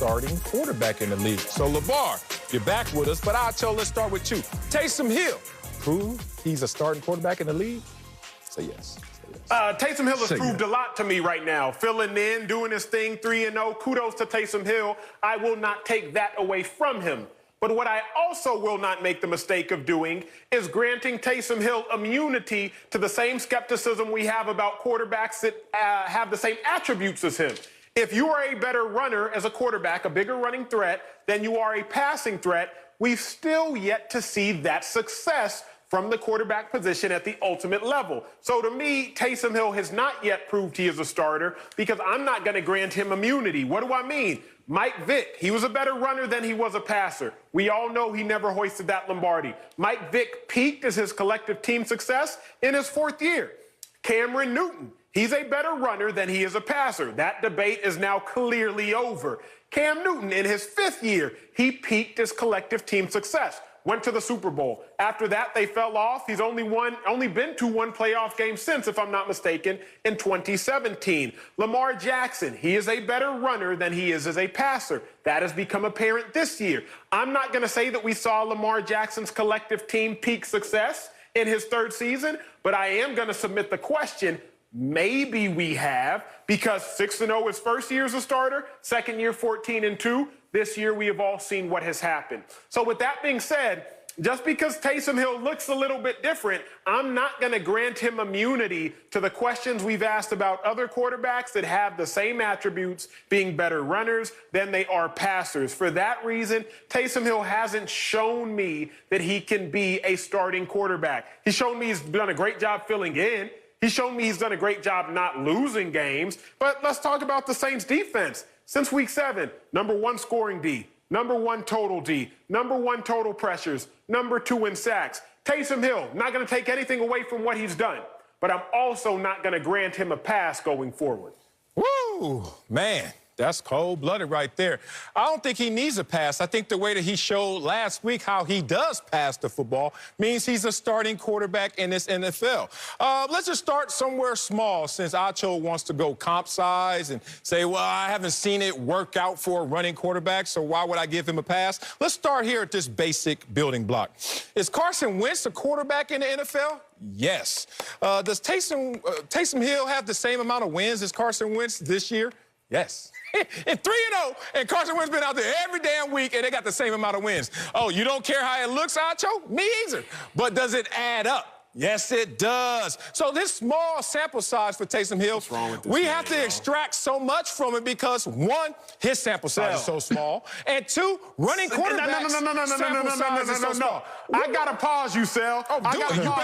starting quarterback in the league. So, LeVar, you're back with us, but Acho, let's start with you. Taysom Hill, prove he's a starting quarterback in the league? Say yes. Taysom Hill has proved a lot to me right now. Filling in, doing his thing, 3-0. Kudos to Taysom Hill. I will not take that away from him. But what I also will not make the mistake of doing is granting Taysom Hill immunity to the same skepticism we have about quarterbacks that have the same attributes as him. If you are a better runner as a quarterback, a bigger running threat, than you are a passing threat, we've still yet to see that success from the quarterback position at the ultimate level. So to me, Taysom Hill has not yet proved he is a starter because I'm not going to grant him immunity. What do I mean? Mike Vick, he was a better runner than he was a passer. We all know he never hoisted that Lombardi. Mike Vick peaked as his collective team success in his 4th year. Cameron Newton, he's a better runner than he is a passer. That debate is now clearly over. Cam Newton, in his 5th year, he peaked as collective team success. Went to the Super Bowl. After that, they fell off. He's only been to one playoff game since, if I'm not mistaken, in 2017. Lamar Jackson, he is a better runner than he is as a passer. That has become apparent this year. I'm not going to say that we saw Lamar Jackson's collective team peak success in his 3rd season, but I am going to submit the question, maybe we have, because 6-0 his 1st year as a starter, 2nd year 14-2. This year, we have all seen what has happened. So with that being said, just because Taysom Hill looks a little bit different, I'm not going to grant him immunity to the questions we've asked about other quarterbacks that have the same attributes, being better runners than they are passers. For that reason, Taysom Hill hasn't shown me that he can be a starting quarterback. He's shown me he's done a great job filling in. He's shown me he's done a great job not losing games. But let's talk about the Saints' defense. Since week 7, #1 scoring D, #1 total D, #1 total pressures, #2 in sacks. Taysom Hill, not going to take anything away from what he's done, but I'm also not going to grant him a pass going forward. Woo, man. That's cold-blooded right there. I don't think he needs a pass. I think the way that he showed last week how he does pass the football means he's a starting quarterback in this NFL. Let's just start somewhere small since Acho wants to go comp size and say, well, I haven't seen it work out for a running quarterback, so why would I give him a pass? Let's start here at this basic building block. Is Carson Wentz a quarterback in the NFL? Yes. Does Taysom Hill have the same amount of wins as Carson Wentz this year? Yes. And 3-0, and Carson Wentz been out there every damn week, and they got the same amount of wins. Oh, you don't care how it looks, Acho? Me either. But does it add up? Yes, it does. So this small sample size for Taysom Hill, we have to extract so much from it because, 1, his sample size is so small, and 2, running quarterbacks sample size is so small. I got to pause you, Sal. Oh, do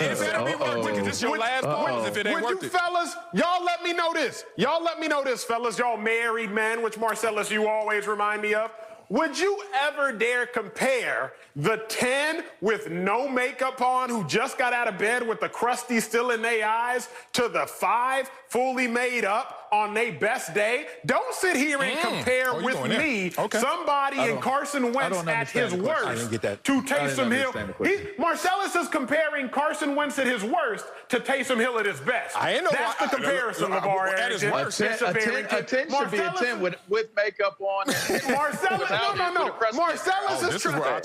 it. It better be worth it. This is your last point if it ain't worth it. Fellas, y'all let me know this. Y'all let me know this, fellas. Y'all married men, which, Marcellus, you always remind me of. Would you ever dare compare the 10 with no makeup on who just got out of bed with the crusty still in their eyes to the 5 fully made up on their best day? Don't sit here and compare with me somebody in Carson Wentz at his worst to Taysom Hill. Marcellus is comparing Carson Wentz at his worst to Taysom Hill at his best. That's the comparison, LeVar. At his worst. A 10 should be a 10 with makeup on. Marcellus, no.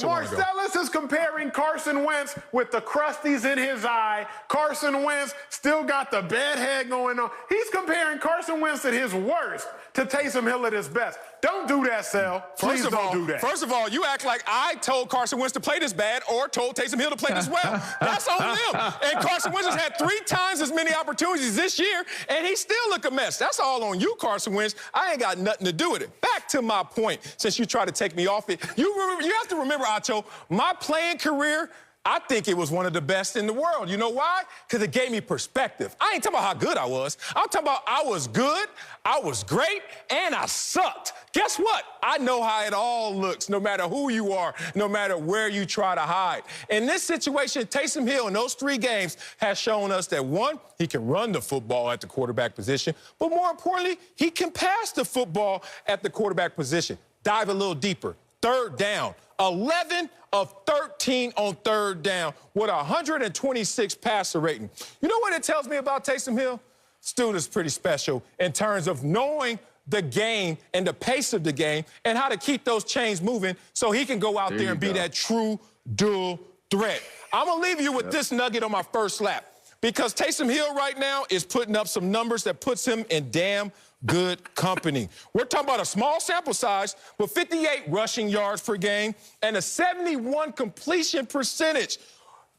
Marcellus is comparing Carson Wentz with the crusties in his eye. Carson Wentz still got the bedhead going on. He's comparing Carson Wentz at his worst to Taysom Hill at his best. Don't do that, Sal. Please don't do that. First of all, you act like I told Carson Wentz to play this bad or told Taysom Hill to play this well. That's on them. And Carson Wentz has had 3 times as many opportunities this year, and he still look a mess. That's all on you, Carson Wentz. I ain't got nothing to do with it. Back to my point, since you try to take me off it. You have to remember, Acho, my playing career, I think it was one of the best in the world. You know why? Because it gave me perspective. I ain't talking about how good I was. I'm talking about I was good, I was great, and I sucked. Guess what? I know how it all looks, no matter who you are, no matter where you try to hide. In this situation, Taysom Hill in those 3 games has shown us that, 1, he can run the football at the quarterback position, but more importantly, he can pass the football at the quarterback position. Dive a little deeper. 3rd down. 11 of 13 on 3rd down with 126 passer rating. You know what it tells me about Taysom Hill? This dude is pretty special in terms of knowing the game and the pace of the game and how to keep those chains moving so he can go out there and be that true dual threat. I'm going to leave you with this nugget on my first lap because Taysom Hill right now is putting up some numbers that puts him in damn good company. We're talking about a small sample size with 58 rushing yards per game and a 71 completion percentage.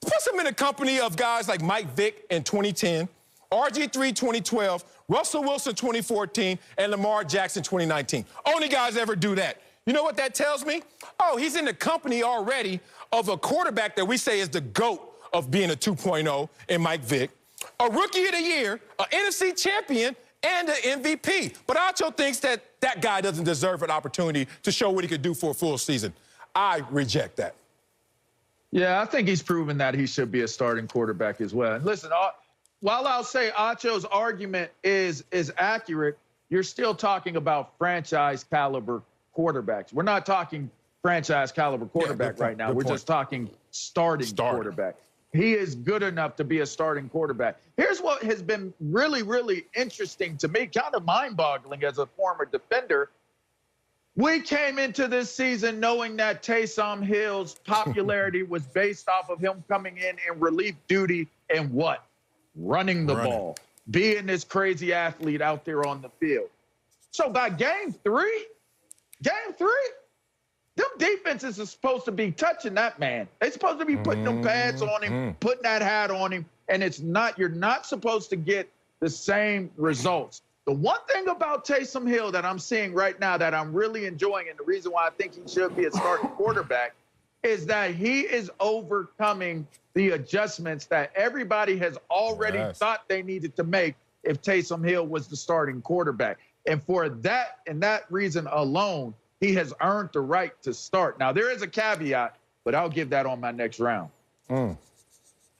Puts him in the company of guys like Mike Vick in 2010, RG3 2012, Russell Wilson 2014, and Lamar Jackson 2019. Only guys ever do that. You know what that tells me? Oh, he's in the company already of a quarterback that we say is the GOAT of being a 2.0 in Mike Vick, a Rookie of the Year, an NFC champion, and an MVP. But Acho thinks that that guy doesn't deserve an opportunity to show what he could do for a full season. I reject that. Yeah, I think he's proven that he should be a starting quarterback as well. And listen, while I'll say Acho's argument is accurate, you're still talking about franchise caliber quarterbacks. We're not talking franchise caliber quarterback right now. We're just talking starting quarterback. He is good enough to be a starting quarterback. Here's what has been really, really interesting to me, kind of mind-boggling as a former defender. We came into this season knowing that Taysom Hill's popularity was based off of him coming in relief duty and what? Running the ball, being this crazy athlete out there on the field. So by game three, them defenses are supposed to be touching that man. They're supposed to be putting them pads on him, putting that hat on him, and you're not supposed to get the same results. The one thing about Taysom Hill that I'm seeing right now that I'm really enjoying, and the reason why I think he should be a starting quarterback, is that he is overcoming the adjustments that everybody has already thought they needed to make if Taysom Hill was the starting quarterback. And for that and that reason alone, he has earned the right to start. Now, there is a caveat, but I'll give that on my next round.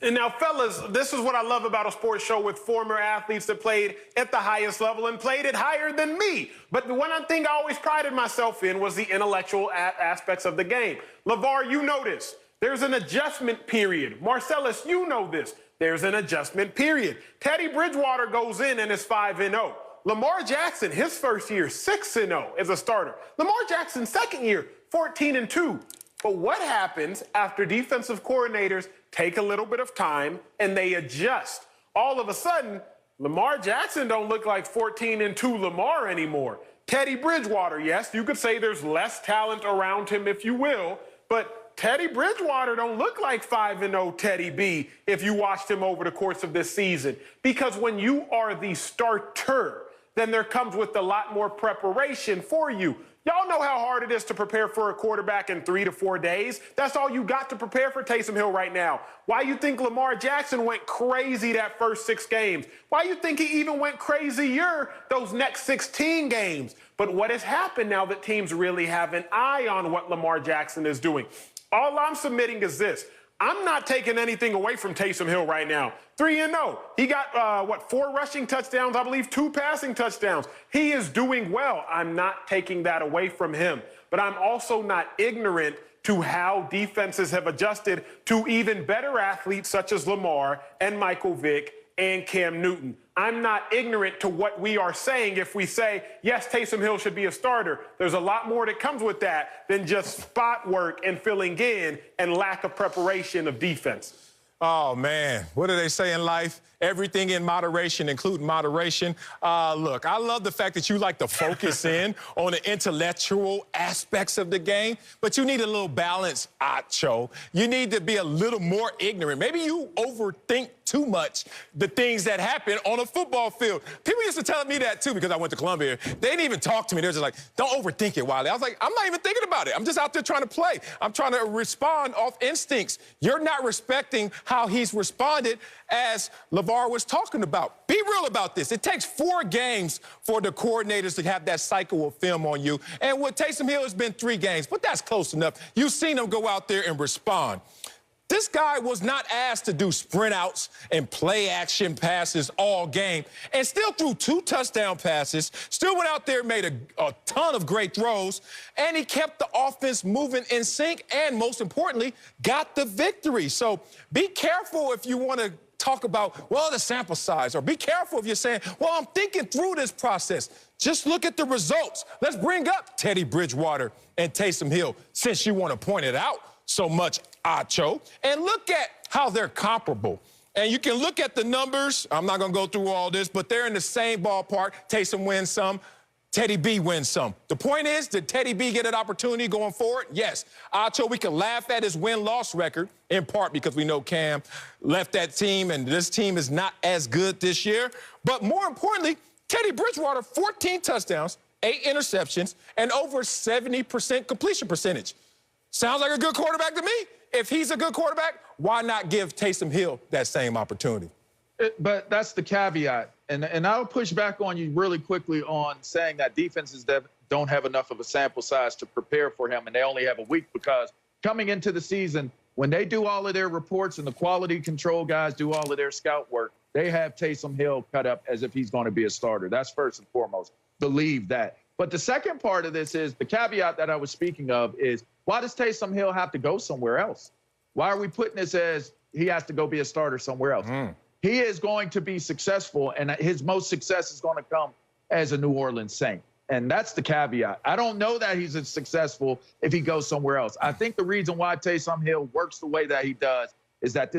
And now, fellas, this is what I love about a sports show with former athletes that played at the highest level and played it higher than me. But the one thing I always prided myself in was the intellectual aspects of the game. LeVar, you know this. There's an adjustment period. Marcellus, you know this. There's an adjustment period. Teddy Bridgewater goes in and is 5-0. Lamar Jackson, his first year, 6-0 as a starter. Lamar Jackson's second year, 14-2. But what happens after defensive coordinators take a little bit of time and they adjust? All of a sudden, Lamar Jackson don't look like 14-2 Lamar anymore. Teddy Bridgewater, yes, you could say there's less talent around him, if you will, but Teddy Bridgewater don't look like 5-0 Teddy B if you watched him over the course of this season. Because when you are the starter, then there comes with a lot more preparation for you. Y'all know how hard it is to prepare for a quarterback in 3 to 4 days. That's all you got to prepare for Taysom Hill right now. Why you think Lamar Jackson went crazy that first 6 games? Why you think he even went crazier those next 16 games? But what has happened now that teams really have an eye on what Lamar Jackson is doing? All I'm submitting is this. I'm not taking anything away from Taysom Hill right now. 3-0. He got, 4 rushing touchdowns, I believe 2 passing touchdowns. He is doing well. I'm not taking that away from him. But I'm also not ignorant to how defenses have adjusted to even better athletes such as Lamar and Michael Vick and Cam Newton. I'm not ignorant to what we are saying if we say, yes, Taysom Hill should be a starter. There's a lot more that comes with that than just spot work and filling in and lack of preparation of defense. Oh, man. What do they say in life? Everything in moderation, including moderation. Look, I love the fact that you like to focus in on the intellectual aspects of the game, but you need a little balance, Acho. You need to be a little more ignorant. Maybe you overthink too much the things that happen on a football field. People used to tell me that, too, because I went to Columbia. They didn't even talk to me. They were just like, don't overthink it, Wiley. I was like, I'm not even thinking about it. I'm just out there trying to play. I'm trying to respond off instincts. You're not respecting how he's responded as LeVar was talking about. Be real about this. It takes 4 games for the coordinators to have that cycle of film on you. And with Taysom Hill, it's been 3 games, but that's close enough. You've seen him go out there and respond. This guy was not asked to do sprint outs and play action passes all game and still threw 2 touchdown passes, still went out there and made a ton of great throws, and he kept the offense moving in sync and, most importantly, got the victory. So be careful if you want to talk about, well, the sample size, or be careful if you're saying, well, I'm thinking through this process. Just look at the results. Let's bring up Teddy Bridgewater and Taysom Hill, since you want to point it out so much, Acho, and look at how they're comparable. And you can look at the numbers. I'm not going to go through all this, but they're in the same ballpark. Taysom wins some. Teddy B wins some. The point is, did Teddy B get an opportunity going forward? Yes. Acho, we can laugh at his win-loss record, in part because we know Cam left that team, and this team is not as good this year. But more importantly, Teddy Bridgewater, 14 touchdowns, 8 interceptions, and over 70% completion percentage. Sounds like a good quarterback to me. If he's a good quarterback, why not give Taysom Hill that same opportunity? But that's the caveat. And I'll push back on you really quickly on saying that defenses that don't have enough of a sample size to prepare for him, and they only have a week, because coming into the season, when they do all of their reports and the quality control guys do all of their scout work, they have Taysom Hill cut up as if he's going to be a starter. That's first and foremost. Believe that. But the second part of this is the caveat that I was speaking of is, why does Taysom Hill have to go somewhere else? Why are we putting this as he has to go be a starter somewhere else? He is going to be successful, and his most success is going to come as a New Orleans Saint. And that's the caveat. I don't know that he's as successful if he goes somewhere else. I think the reason why Taysom Hill works the way that he does is that this